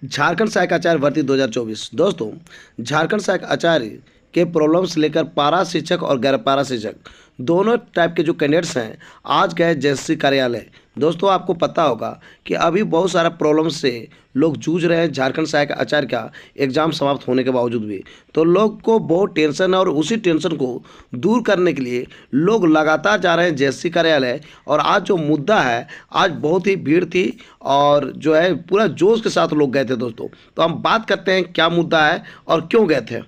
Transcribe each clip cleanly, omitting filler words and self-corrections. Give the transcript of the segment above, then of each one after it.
झारखंड सहायक आचार्य भर्ती 2024। दोस्तों, झारखंड सहायक आचार्य के प्रॉब्लम्स लेकर पारा शिक्षक और गैर पारा शिक्षक दोनों टाइप के जो कैंडिडेट्स हैं आज गए जेएससी कार्यालय। दोस्तों, आपको पता होगा कि अभी बहुत सारा प्रॉब्लम से लोग जूझ रहे हैं झारखंड सहायक आचार्य का एग्ज़ाम समाप्त होने के बावजूद भी। तो लोग को बहुत टेंशन है और उसी टेंशन को दूर करने के लिए लोग लगातार जा रहे हैं जेएससी कार्यालय। और आज जो मुद्दा है, आज बहुत ही भीड़ थी और जो है पूरा जोश के साथ लोग गए थे। दोस्तों, तो हम बात करते हैं क्या मुद्दा है और क्यों गए थे।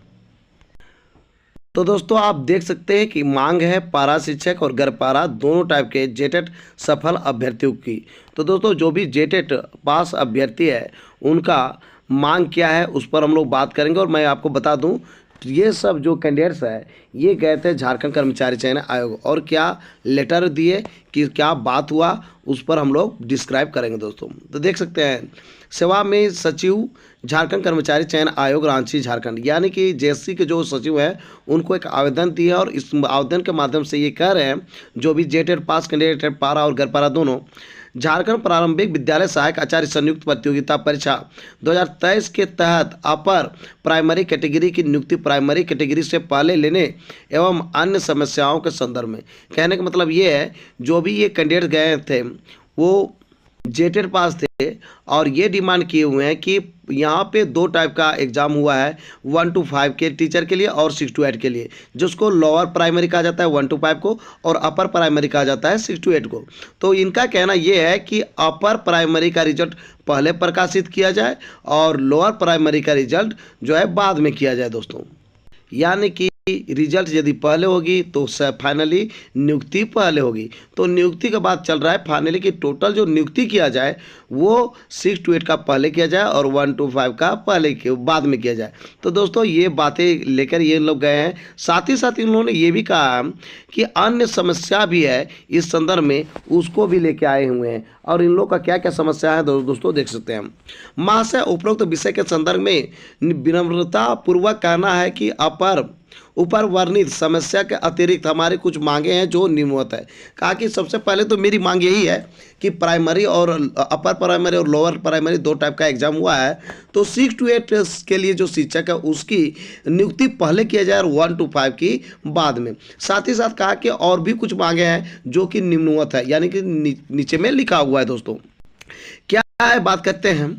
तो दोस्तों, आप देख सकते हैं कि मांग है पारा शिक्षक और गैर पारा दोनों टाइप के जेटेट सफल अभ्यर्थियों की। तो दोस्तों, जो भी जेटेट पास अभ्यर्थी है उनका मांग क्या है उस पर हम लोग बात करेंगे। और मैं आपको बता दूं, ये सब जो कैंडिडेट्स है ये गए थे झारखंड कर्मचारी चयन आयोग और क्या लेटर दिए कि क्या बात हुआ उस पर हम लोग डिस्क्राइब करेंगे। दोस्तों, तो देख सकते हैं सेवा में सचिव झारखंड कर्मचारी चयन आयोग रांची झारखंड, यानी कि जेएससी के जो सचिव हैं उनको एक आवेदन दिया है और इस आवेदन के माध्यम से ये कह रहे हैं जो भी जेटेट पास कैंडिडेट पारा और गैर पारा दोनों झारखंड प्रारंभिक विद्यालय सहायक आचार्य संयुक्त प्रतियोगिता परीक्षा 2023 के तहत अपर प्राइमरी कैटेगरी की नियुक्ति प्राइमरी कैटेगरी से पहले लेने एवं अन्य समस्याओं के संदर्भ में। कहने का मतलब ये है जो भी ये कैंडिडेट गए थे वो जेटेट पास थे और ये डिमांड किए हुए हैं कि यहाँ पे दो टाइप का एग्ज़ाम हुआ है, 1 to 5 के टीचर के लिए और 6 to 8 के लिए, जिसको लोअर प्राइमरी कहा जाता है 1 to 5 को और अपर प्राइमरी कहा जाता है 6 to 8 को। तो इनका कहना ये है कि अपर प्राइमरी का रिजल्ट पहले प्रकाशित किया जाए और लोअर प्राइमरी का रिजल्ट जो है बाद में किया जाए। दोस्तों, यानी कि रिजल्ट यदि पहले होगी तो फाइनली नियुक्ति पहले होगी। तो नियुक्ति का बात चल रहा है फाइनली कि टोटल जो नियुक्ति किया जाए वो 6 to 8 का पहले किया जाए और 1 to 5 का बाद में किया जाए। तो दोस्तों, ये बातें लेकर ये लोग गए हैं। साथ ही साथ इन लोगों ने ये भी कहा कि अन्य समस्या भी है इस संदर्भ में, उसको भी लेके आए हुए हैं। और इन लोग का क्या क्या समस्या है दोस्तों देख सकते हैं। महाशय, उपरोक्त विषय के संदर्भ में विनम्रता पूर्वक कहना है कि ऊपर वर्णित समस्या के अतिरिक्त हमारी कुछ मांगे हैं जो निम्नवत है। कहा कि सबसे पहले तो मेरी मांग यही है कि प्राइमरी और अपर प्राइमरी और लोअर प्राइमरी दो टाइप का एग्जाम हुआ है, तो 6 to 8 के लिए जो शिक्षक है उसकी नियुक्ति पहले किया जाए और 1 to 5 की बाद में। साथ ही साथ कहा कि और भी कुछ मांगे हैं जो कि निम्नवत है, यानी कि नीचे में लिखा हुआ है। दोस्तों, क्या है बात करते हैं।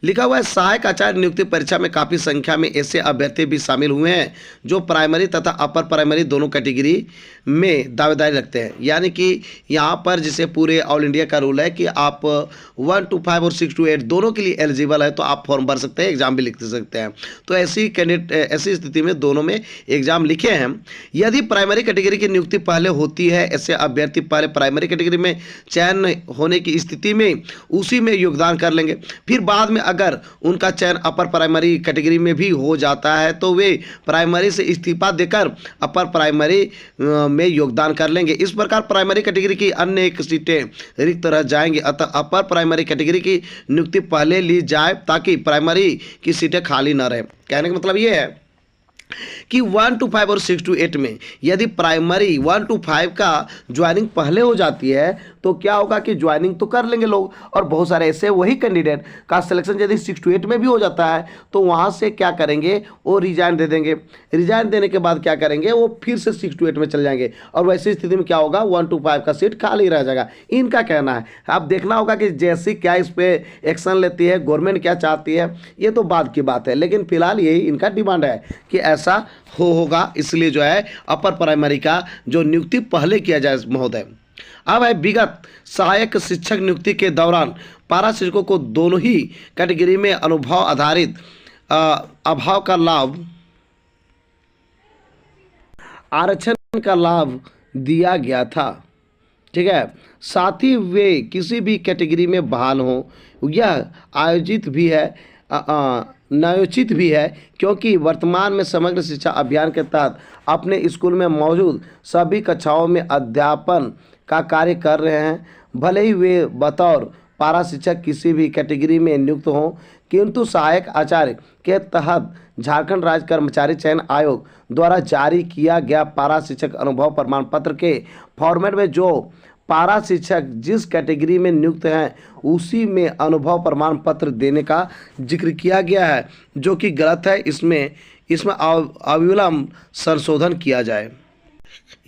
लिखा हुआ है सहायक आचार्य नियुक्ति परीक्षा में काफ़ी संख्या में ऐसे अभ्यर्थी भी शामिल हुए हैं जो प्राइमरी तथा अपर प्राइमरी दोनों कैटेगरी में दावेदारी रखते हैं। यानी कि यहाँ पर जैसे पूरे ऑल इंडिया का रूल है कि आप 1 to 5 और 6 to 8 दोनों के लिए एलिजिबल है, तो आप फॉर्म भर सकते हैं, एग्जाम भी लिख सकते हैं। तो ऐसी स्थिति में दोनों में एग्जाम लिखे हैं। यदि प्राइमरी कैटेगरी की नियुक्ति पहले होती है, ऐसे अभ्यर्थी पहले प्राइमरी कैटेगरी में चयन होने की स्थिति में उसी में योगदान कर लेंगे। फिर बाद में अगर उनका चयन अपर प्राइमरी कैटेगरी में भी हो जाता है तो वे प्राइमरी से इस्तीफा देकर अपर प्राइमरी में योगदान कर लेंगे। इस प्रकार प्राइमरी कैटेगरी की अन्य एक सीटें रिक्त रह जाएंगी। अतः अपर प्राइमरी कैटेगरी की नियुक्ति पहले ली जाए ताकि प्राइमरी की सीटें खाली न रहे। कहने का मतलब ये है कि 1 to 5 और 6 to 8 में यदि प्राइमरी 1 to 5 का ज्वाइनिंग पहले हो जाती है तो क्या होगा कि ज्वाइनिंग तो कर लेंगे लोग, और बहुत सारे ऐसे वही कैंडिडेट का सिलेक्शन यदि 6 to 8 में भी हो जाता है तो वहाँ से क्या करेंगे, वो रिजाइन दे देंगे। रिजाइन देने के बाद क्या करेंगे, वो फिर से 6 to 8 में चले जाएंगे और वैसी स्थिति में क्या होगा, 1 to 5 का सीट खाली रह जाएगा। इनका कहना है। अब देखना होगा कि जैसी क्या इस पर एक्शन लेती है, गवर्नमेंट क्या चाहती है, ये तो बाद की बात है। लेकिन फिलहाल यही इनका डिमांड है कि ऐसा होगा, इसलिए जो है अपर प्राइमरी का जो नियुक्ति पहले किया जाए महोदय। अब है विगत सहायक शिक्षक नियुक्ति के दौरान पारा शिक्षकों को दोनों ही कैटेगरी में अनुभव आधारित अभाव का लाभ आरक्षण का लाभ दिया गया था। ठीक है, साथ ही वे किसी भी कैटेगरी में बहाल हों, यह आयोजित भी है न्यायोचित भी है, क्योंकि वर्तमान में समग्र शिक्षा अभियान के तहत अपने स्कूल में मौजूद सभी कक्षाओं में अध्यापन का कार्य कर रहे हैं। भले ही वे बतौर पारा शिक्षक किसी भी कैटेगरी में नियुक्त हों, किंतु सहायक आचार्य के तहत झारखंड राज्य कर्मचारी चयन आयोग द्वारा जारी किया गया पारा शिक्षक अनुभव प्रमाण पत्र के फॉर्मेट में जो पारा शिक्षक जिस कैटेगरी में नियुक्त हैं उसी में अनुभव प्रमाण पत्र देने का जिक्र किया गया है, जो कि गलत है। इसमें अविलंब संशोधन किया जाए।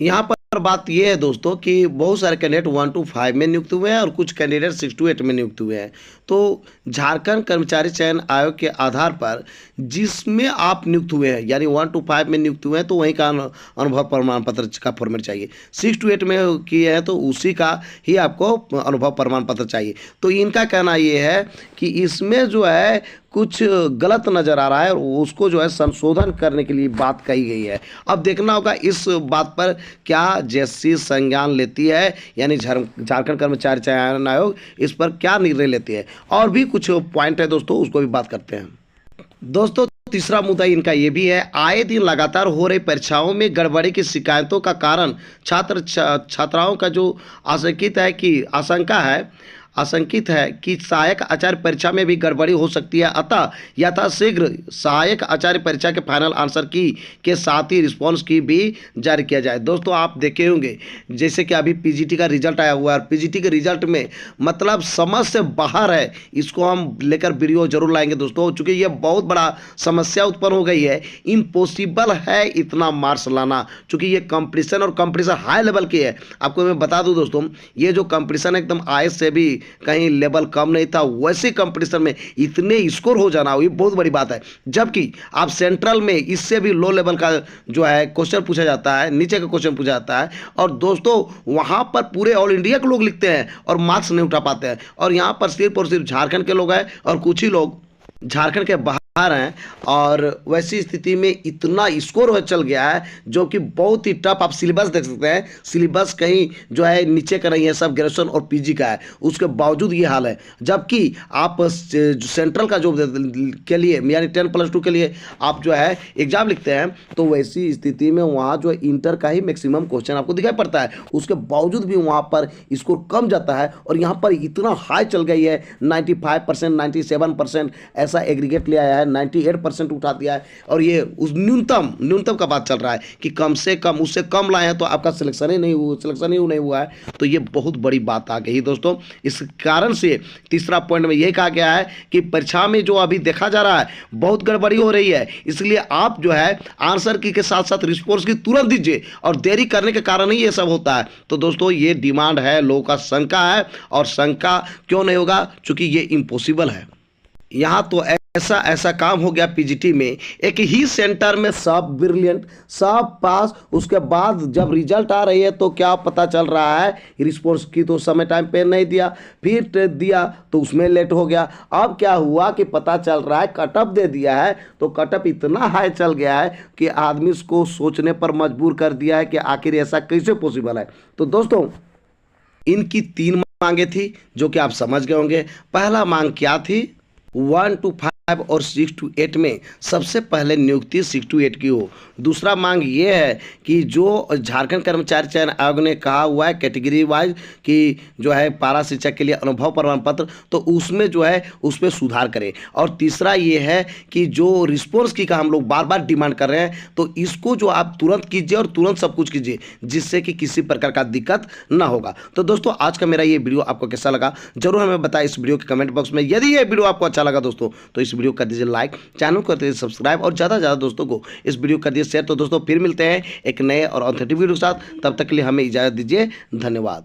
यहाँ पर बात यह है दोस्तों कि बहुत सारे कैंडिडेट 1 to 5 में नियुक्त हुए हैं और कुछ कैंडिडेट 6 to 8 में नियुक्त हुए हैं। तो झारखंड कर्मचारी चयन आयोग के आधार पर जिसमें आप नियुक्त हुए हैं, यानी 1 to 5 में नियुक्त हुए हैं, तो वहीं का अनुभव प्रमाण पत्र का फॉर्मेट चाहिए। 6 to 8 में किए हैं तो उसी का ही आपको अनुभव प्रमाण पत्र चाहिए। तो इनका कहना ये है कि इसमें जो है कुछ गलत नज़र आ रहा है और उसको जो है संशोधन करने के लिए बात कही गई है। अब देखना होगा इस बात पर क्या जेएससी संज्ञान लेती है, यानी झारखंड कर्मचारी चयन आयोग इस पर क्या निर्णय लेती है। और भी कुछ पॉइंट है दोस्तों, उसको भी बात करते हैं। दोस्तों तीसरा मुद्दा इनका ये भी है, आए दिन लगातार हो रही परीक्षाओं में गड़बड़ी की शिकायतों का कारण छात्राओं का जो आशंकित है कि सहायक आचार्य परीक्षा में भी गड़बड़ी हो सकती है। अतः यथाशीघ्र सहायक आचार्य परीक्षा के फाइनल आंसर की के साथ ही रिस्पॉन्स की भी जारी किया जाए। दोस्तों आप देखे होंगे जैसे कि अभी पीजीटी का रिजल्ट आया हुआ है और पीजीटी के रिजल्ट में मतलब समझ से बाहर है। इसको हम लेकर वीडियो जरूर लाएंगे दोस्तों, चूँकि ये बहुत बड़ा समस्या उत्पन्न हो गई है। इम्पॉसिबल है इतना मार्क्स लाना, चूँकि ये कंपटीशन और कंपटीशन हाई लेवल की है। आपको मैं बता दूँ दोस्तों, ये जो कंपटीशन एकदम आईएएस से भी कहीं लेवल कम नहीं था। वैसे कंपटीशन में इतने स्कोर हो जाना ये बहुत बड़ी बात है। जबकि आप सेंट्रल में इससे भी लो लेवल का जो है क्वेश्चन पूछा जाता है, नीचे का क्वेश्चन पूछा जाता है और दोस्तों वहां पर पूरे ऑल इंडिया के लोग लिखते हैं और मार्क्स नहीं उठा पाते हैं। और यहां पर सिर्फ और सिर्फ झारखंड के लोग हैं और कुछ ही लोग झारखंड के बाहर हैं। और वैसी स्थिति में इतना स्कोर हो चल गया है जो कि बहुत ही टफ। आप सिलेबस देख सकते हैं, सिलेबस कहीं जो है नीचे का नहीं है, सब ग्रेजुएशन और पीजी का है। उसके बावजूद ये हाल है। जबकि आप सेंट्रल का जो के लिए यानी 10+2 के लिए आप जो है एग्जाम लिखते हैं तो वैसी स्थिति में वहाँ जो है इंटर का ही मैक्सिमम क्वेश्चन आपको दिखाई पड़ता है। उसके बावजूद भी वहाँ पर स्कोर कम जाता है और यहाँ पर इतना हाई चल गई है 95%, 97% ऐसा एग्रीगेट ले आया है, 98% उठा दिया है। और ये उस न्यूनतम का बात चल रहा है कि कम से कम उससे कम लाए हैं तो आपका सिलेक्शन ही नहीं हुआ है। तो ये बहुत बड़ी बात आ गई दोस्तों। इस कारण से तीसरा पॉइंट में यह कहा गया है कि परीक्षा में जो अभी देखा जा रहा है बहुत गड़बड़ी हो रही है, इसलिए आप जो है आंसर की के साथ साथ रिस्पॉन्स की तुरंत दीजिए और देरी करने के कारण ही ये सब होता है। तो दोस्तों ये डिमांड है, लोगों का शंका है और शंका क्यों नहीं होगा, क्योंकि ये इम्पॉसिबल है। यहाँ तो ऐसा काम हो गया पीजीटी में, एक ही सेंटर में सब ब्रिलियंट, सब पास। उसके बाद जब रिजल्ट आ रही है तो क्या पता चल रहा है रिस्पॉन्स की तो समय टाइम पे नहीं दिया, फिर दिया तो उसमें लेट हो गया। अब क्या हुआ कि पता चल रहा है कट ऑफ दे दिया है तो कट ऑफ इतना हाई चल गया है कि आदमी को सोचने पर मजबूर कर दिया है कि आखिर ऐसा कैसे पॉसिबल है। तो दोस्तों इनकी 3 मांगे थी जो कि आप समझ गए होंगे। पहला मांग क्या थी, 1 to 5 और 6 to 8 में सबसे पहले नियुक्ति 6 to 8 की हो। दूसरा मांग ये है कि जो झारखंड कर्मचारी चयन आयोग ने कहा हुआ है कैटेगरी वाइज कि जो है पारा शिक्षक के लिए अनुभव प्रमाण पत्र, तो उसमें जो है उस पर सुधार करें। और तीसरा ये है कि जो रिस्पॉन्स की का हम लोग बार बार डिमांड कर रहे हैं तो इसको जो आप तुरंत कीजिए और तुरंत सब कुछ कीजिए जिससे कि किसी प्रकार का दिक्कत ना होगा। तो दोस्तों आज का मेरा ये वीडियो आपको कैसा लगा जरूर हमें बताएं इस वीडियो के कमेंट बॉक्स में। यदि ये वीडियो आपको अच्छा लगा दोस्तों तो इस वीडियो कर दीजिए लाइक, चैनल को कर दीजिए सब्सक्राइब और ज़्यादा से ज़्यादा दोस्तों को इस वीडियो कर दीजिए शेयर। तो दोस्तों फिर मिलते हैं एक नए और ऑथेंटिक वीडियो के साथ, तब तक के लिए हमें इजाज़त दीजिए। धन्यवाद।